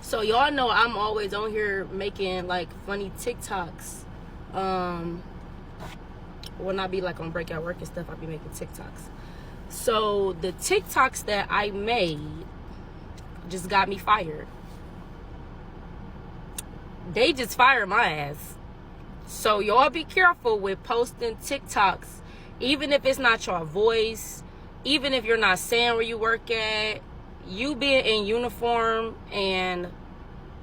So y'all know I'm always on here making like funny TikToks. When I be like on breakout work and stuff, I be making TikToks. So the TikToks that I made just got me fired. They just fired my ass. So y'all be careful with posting TikToks, even if it's not your voice, even if you're not saying where you work at. You being in uniform and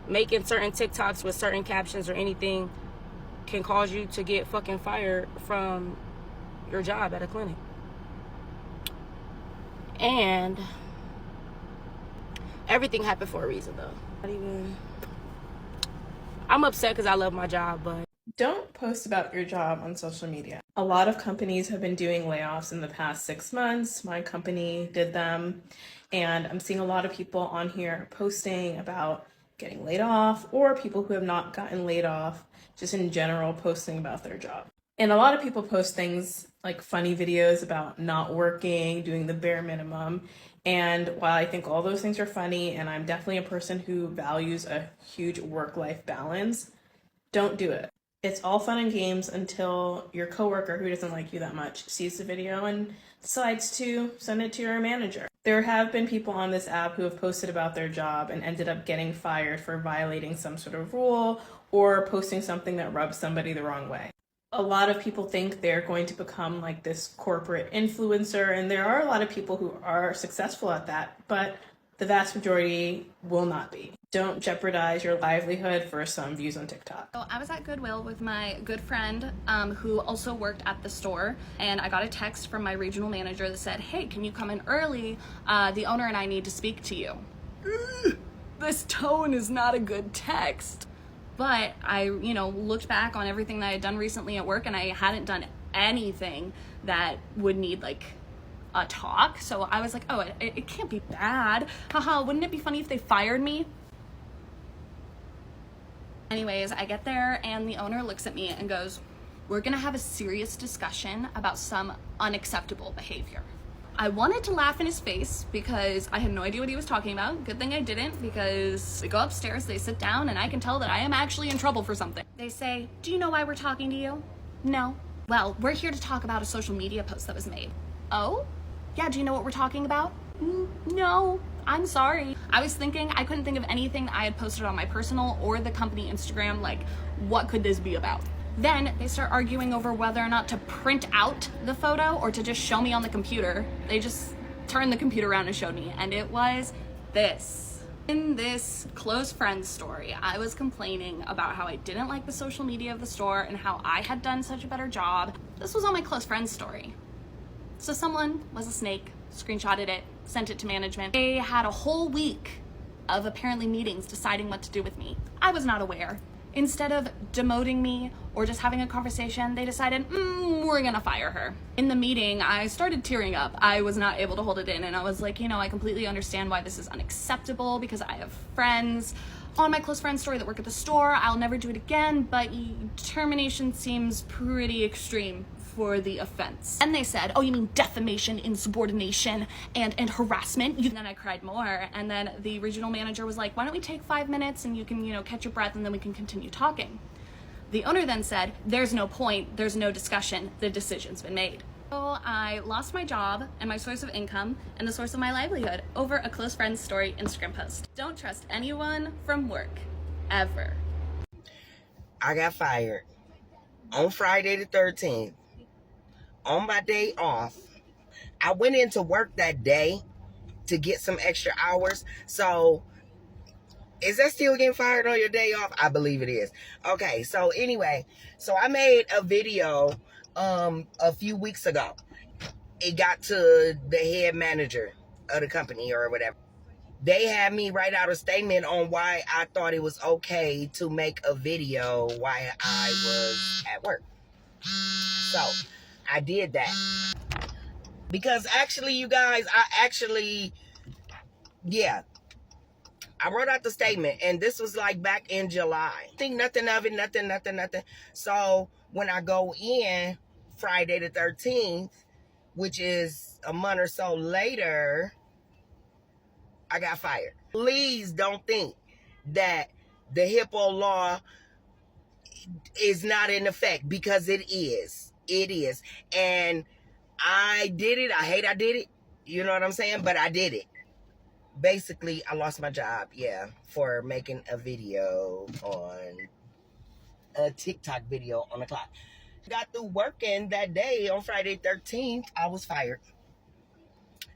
making certain TikToks with certain captions or anything can cause you to get fucking fired from your job at a clinic. And everything happened for a reason, though. I'm upset because I love my job, but don't post about your job on social media. A lot of companies have been doing layoffs in the past 6 months. My company did them, and I'm seeing a lot of people on here posting about getting laid off, or people who have not gotten laid off, just in general posting about their job. And a lot of people post things like funny videos about not working, doing the bare minimum. And while I think all those things are funny, and I'm definitely a person who values a huge work-life balance, don't do it. It's all fun and games until your coworker who doesn't like you that much sees the video and decides to send it to your manager. There have been people on this app who have posted about their job and ended up getting fired for violating some sort of rule or posting something that rubs somebody the wrong way. A lot of people think they're going to become like this corporate influencer, and there are a lot of people who are successful at that, but the vast majority will not be. Don't jeopardize your livelihood for some views on TikTok. So I was at Goodwill with my good friend who also worked at the store, and I got a text from my regional manager that said, "Hey, can you come in early? The owner and I need to speak to you." This tone is not a good text. But I, looked back on everything that I had done recently at work, and I hadn't done anything that would need like a talk. So I was like, oh, it can't be bad. Haha, wouldn't it be funny if they fired me? Anyways, I get there and the owner looks at me and goes, "We're gonna have a serious discussion about some unacceptable behavior." I wanted to laugh in his face because I had no idea what he was talking about. Good thing I didn't, because we go upstairs, they sit down, and I can tell that I am actually in trouble for something. They say, "Do you know why we're talking to you?" "No." "Well, we're here to talk about a social media post that was made." "Oh? Yeah, do you know what we're talking about?" No, I'm sorry. I was thinking, I couldn't think of anything that I had posted on my personal or the company Instagram, like, what could this be about? Then they start arguing over whether or not to print out the photo or to just show me on the computer. They just turned the computer around and showed me, and it was this. In this close friends story, I was complaining about how I didn't like the social media of the store and how I had done such a better job. This was on my close friends story. So someone was a snake, screenshotted it, sent it to management. They had a whole week of apparently meetings deciding what to do with me. I was not aware. Instead of demoting me or just having a conversation, they decided, we're gonna fire her. In the meeting, I started tearing up. I was not able to hold it in, and I was like, I completely understand why this is unacceptable because I have friends on my close friend story that work at the store. I'll never do it again, but termination seems pretty extreme for the offense. And they said, "Oh, you mean defamation, insubordination, and harassment?" And then I cried more, and then the regional manager was like, "Why don't we take 5 minutes and you can, catch your breath, and then we can continue talking." The owner then said, "There's no point, there's no discussion, the decision's been made." So I lost my job and my source of income and the source of my livelihood over a close friend's story Instagram post. Don't trust anyone from work, ever. I got fired on Friday the 13th. On my day off, I went into work that day to get some extra hours. So, is that still getting fired on your day off? I believe it is. Okay, so anyway, so I made a video a few weeks ago. It got to the head manager of the company or whatever. They had me write out a statement on why I thought it was okay to make a video while I was at work. So, I did that. Because actually, you guys, I wrote out the statement, and this was like back in July. Think nothing of it, nothing. So when I go in Friday the 13th, which is a month or so later, I got fired. Please don't think that the HIPAA law is not in effect, because it is. It is. And I did it. I hate I did it. You know what I'm saying? But I did it. Basically, I lost my job, yeah, for making a video on a TikTok video on the clock. Got through working that day on Friday 13th, I was fired.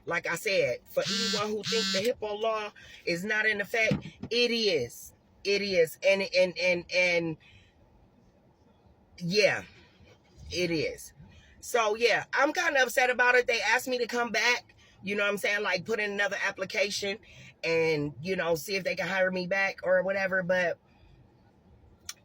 Like I said, for anyone who thinks the HIPAA law is not in effect, it is. It is. And yeah, it is. So yeah, I'm kind of upset about it. They asked me to come back, you know what I'm saying? Like put in another application and, you know, see if they can hire me back or whatever. But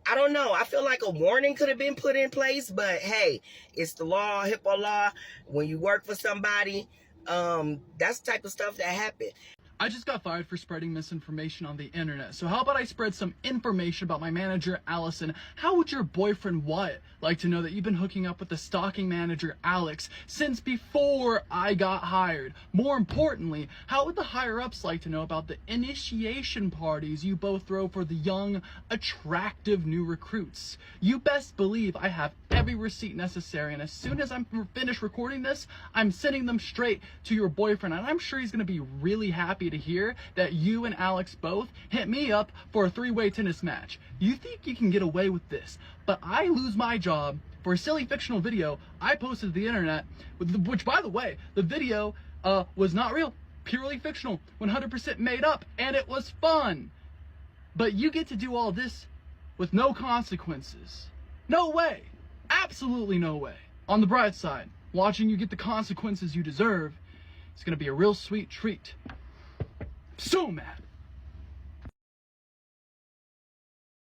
I don't know. I feel like a warning could have been put in place, but hey, it's the law, HIPAA law. When you work for somebody, that's the type of stuff that happens. I just got fired for spreading misinformation on the internet. So how about I spread some information about my manager, Allison? How would your boyfriend, Wyatt, like to know that you've been hooking up with the stalking manager, Alex, since before I got hired? More importantly, how would the higher-ups like to know about the initiation parties you both throw for the young, attractive new recruits? You best believe I have every receipt necessary, and as soon as I'm finished recording this, I'm sending them straight to your boyfriend, and I'm sure he's going to be really happy to hear that you and Alex both hit me up for a three-way tennis match. You think you can get away with this, but I lose my job for a silly fictional video I posted to the internet, which, by the way, the video was not real, purely fictional, 100% made up, and it was fun. But you get to do all this with no consequences. No way. Absolutely no way. On the bright side, watching you get the consequences you deserve is going to be a real sweet treat. So mad.